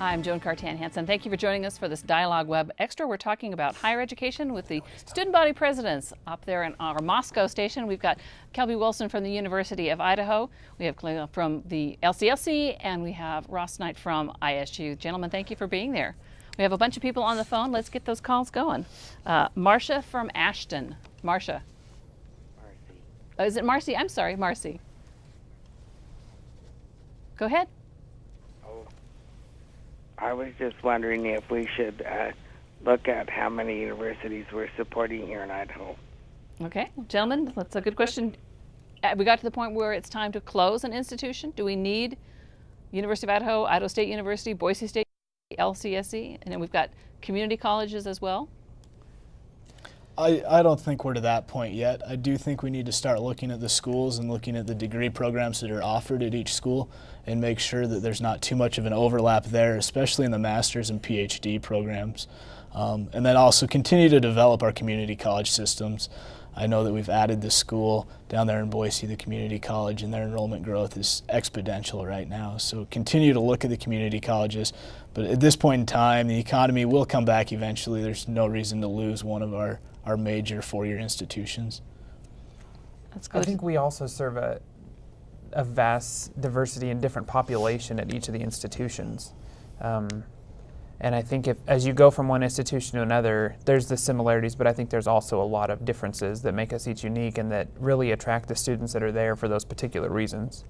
Hi, I'm Joan Cartan-Hansen. Thank you for joining us for this Dialogue Web Extra. We're talking about higher education with the student body presidents up there in our Moscow station. We've got Kelby Wilson from the University of Idaho. We have Clay from the LCLC, and we have Ross Knight from ISU. Gentlemen, thank you for being there. We have a bunch of people on the phone. Let's get those calls going. Marcia from Ashton. Marcia. Marcy. Oh, is it Marcy? I'm sorry, Marcy. Go ahead. I was just wondering if we should look at how many universities we're supporting here in Idaho. Okay, gentlemen, that's a good question. We got to the point where it's time to close an institution. Do we need University of Idaho, Idaho State University, Boise State, LCSE, and then we've got community colleges as well? I don't think we're to that point yet. I do think we need to start looking at the schools and looking at the degree programs that are offered at each school and make sure that there's not too much of an overlap there, especially in the master's and PhD programs. And then also continue to develop our community college systems. I know that we've added this school down there in Boise, the community college, and their enrollment growth is exponential right now. So continue to look at the community colleges. But at this point in time, the economy will come back eventually. There's no reason to lose one of our major four-year institutions. That's good. I think we also serve a vast diversity and different population at each of the institutions. And I think as you go from one institution to another, there's the similarities, but I think there's also a lot of differences that make us each unique and that really attract the students that are there for those particular reasons.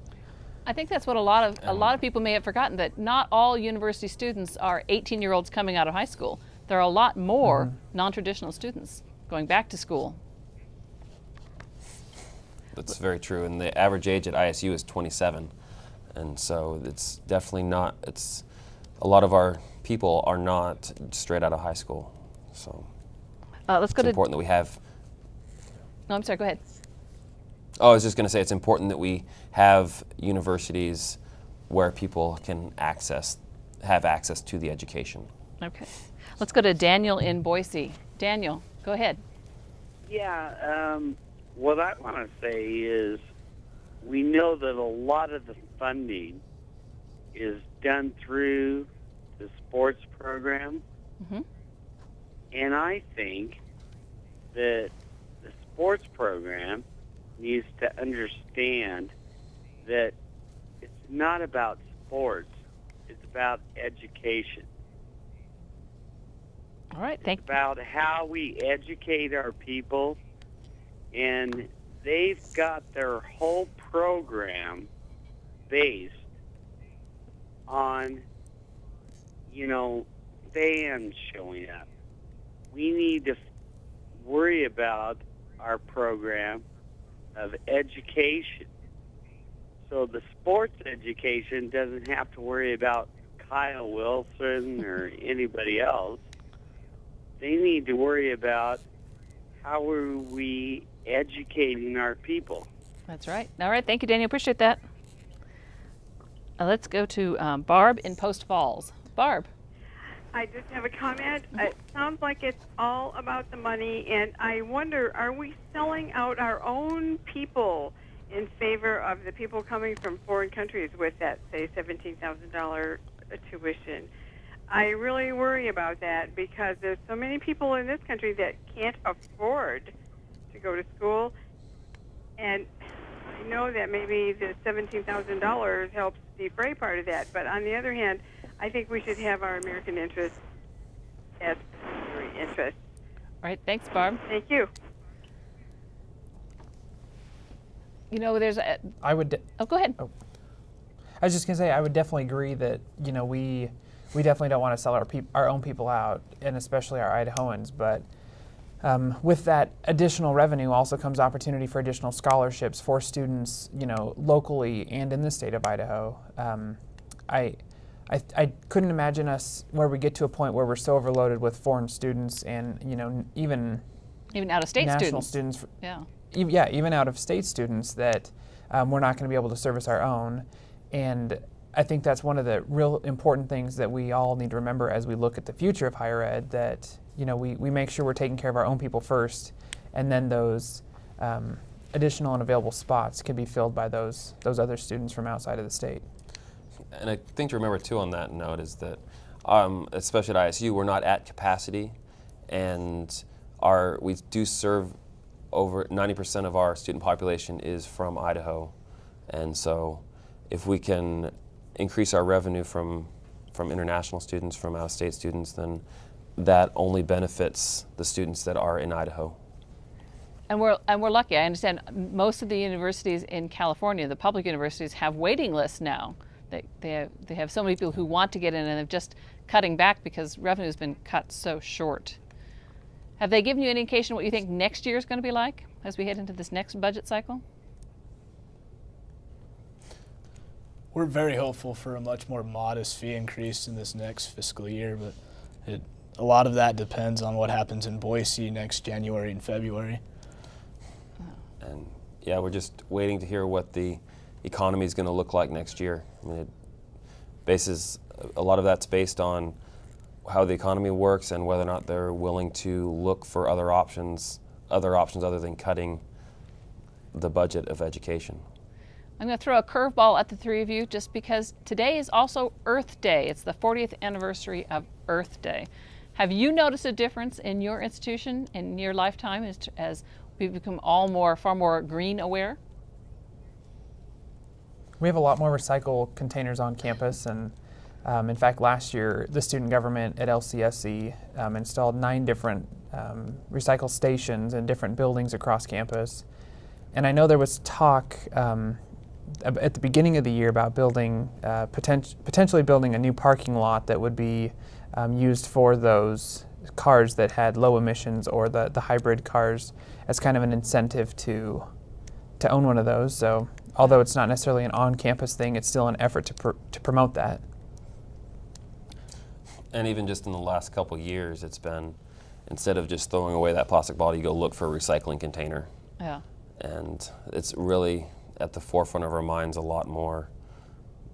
I think that's what a lot of people may have forgotten, that not all university students are 18-year-olds coming out of high school. There are a lot more non-traditional students going back to school. That's very true, and the average age at ISU is 27, and so it's definitely not, a lot of our people are not straight out of high school, so let's go it's important that we have. No, I'm sorry, go ahead. Oh, I was just going to say it's important that we have universities where people can have access to the education. Okay. Let's go to Daniel in Boise. Daniel, go ahead. Yeah, what I want to say is we know that a lot of the funding is done through the sports program. Mm-hmm. And I think that the sports program needs to understand that it's not about sports, it's about education. All right, thank you. About how we educate our people, and they've got their whole program based on, fans showing up. We need to worry about our program of education. So the sports education doesn't have to worry about Kyle Wilson or anybody else. They need to worry about how are we educating our people. That's right. All right, thank you, Daniel. Appreciate that. Let's go to Barb in Post Falls. Barb. I just have a comment. It sounds like it's all about the money, and I wonder, are we selling out our own people in favor of the people coming from foreign countries with that, say, $17,000 tuition? I really worry about that because there's so many people in this country that can't afford to go to school, and I know that maybe the $17,000 helps defray part of that, but on the other hand, I think we should have our American interests as primary interests. All right, thanks, Barb. Thank you. There's a... Oh, go ahead. Oh. I was just going to say, I would definitely agree that, we definitely don't want to sell our own people out, and especially our Idahoans, but with that additional revenue also comes opportunity for additional scholarships for students, locally and in the state of Idaho. I couldn't imagine us where we get to a point where we're so overloaded with foreign students and, even out-of-state national students. Yeah. Even out-of-state students that we're not going to be able to service our own. And I think that's one of the real important things that we all need to remember as we look at the future of higher ed, that we make sure we're taking care of our own people first, and then those additional and available spots can be filled by those other students from outside of the state. And I think to remember too on that note is that especially at ISU, we're not at capacity, and we do serve over 90% of our student population is from Idaho, and so if we can increase our revenue from international students, from out-of-state students, then that only benefits the students that are in Idaho. And we're lucky. I understand most of the universities in California, the public universities, have waiting lists now. They have so many people who want to get in, and they're just cutting back because revenue has been cut so short. Have they given you any indication what you think next year is going to be like as we head into this next budget cycle? We're very hopeful for a much more modest fee increase in this next fiscal year, but a lot of that depends on what happens in Boise next January and February. And yeah, we're just waiting to hear what the economy is going to look like next year. I mean, a lot of that's based on how the economy works and whether or not they're willing to look for other options other than cutting the budget of education. I'm going to throw a curveball at the three of you just because today is also Earth Day. It's the 40th anniversary of Earth Day. Have you noticed a difference in your institution in your lifetime as we've become far more green aware? We have a lot more recycle containers on campus, and in fact, last year the student government at LCSC installed 9 different recycle stations in different buildings across campus. And I know there was talk at the beginning of the year about building, potentially building a new parking lot that would be used for those cars that had low emissions, or the hybrid cars, as kind of an incentive to own one of those. So although it's not necessarily an on-campus thing, it's still an effort to promote that. And even just in the last couple of years, it's been, instead of just throwing away that plastic bottle, you go look for a recycling container. Yeah. And it's really at the forefront of our minds a lot more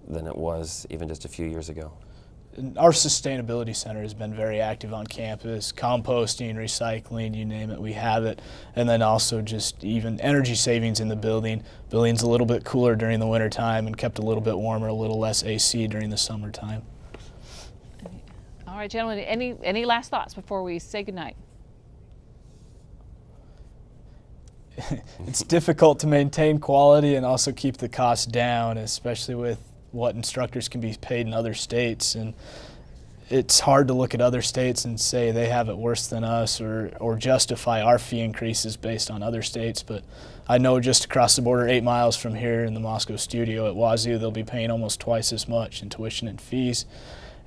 than it was even just a few years ago. And our sustainability center has been very active on campus, composting, recycling, you name it, we have it. And then also just even energy savings in the building. Building's a little bit cooler during the winter time and kept a little bit warmer, a little less AC during the summertime. All right, gentlemen, any last thoughts before we say goodnight? It's difficult to maintain quality and also keep the costs down, especially with what instructors can be paid in other states. And it's hard to look at other states and say they have it worse than us, or justify our fee increases based on other states. But I know just across the border, 8 miles from here in the Moscow studio at Wazoo, they'll be paying almost twice as much in tuition and fees.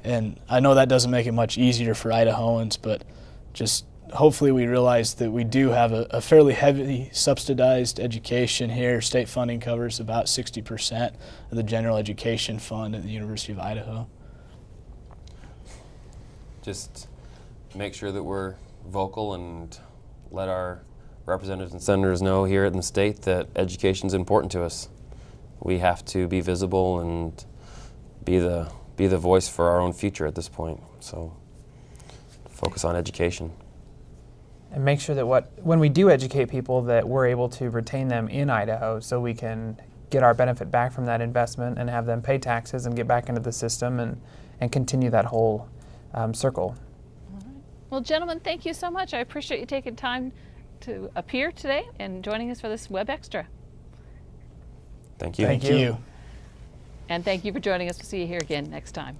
And I know that doesn't make it much easier for Idahoans, but just hopefully we realize that we do have a fairly heavily subsidized education here. State funding covers about 60% of the general education fund at the University of Idaho. Just make sure that we're vocal and let our representatives and senators know here in the state that education is important to us. We have to be visible and be the voice for our own future at this point. So focus on education. And make sure that when we do educate people, that we're able to retain them in Idaho, so we can get our benefit back from that investment and have them pay taxes and get back into the system and continue that whole circle. All right. Well, gentlemen, thank you so much. I appreciate you taking time to appear today and joining us for this Web Extra. Thank you. Thank you. And thank you for joining us. We'll see you here again next time.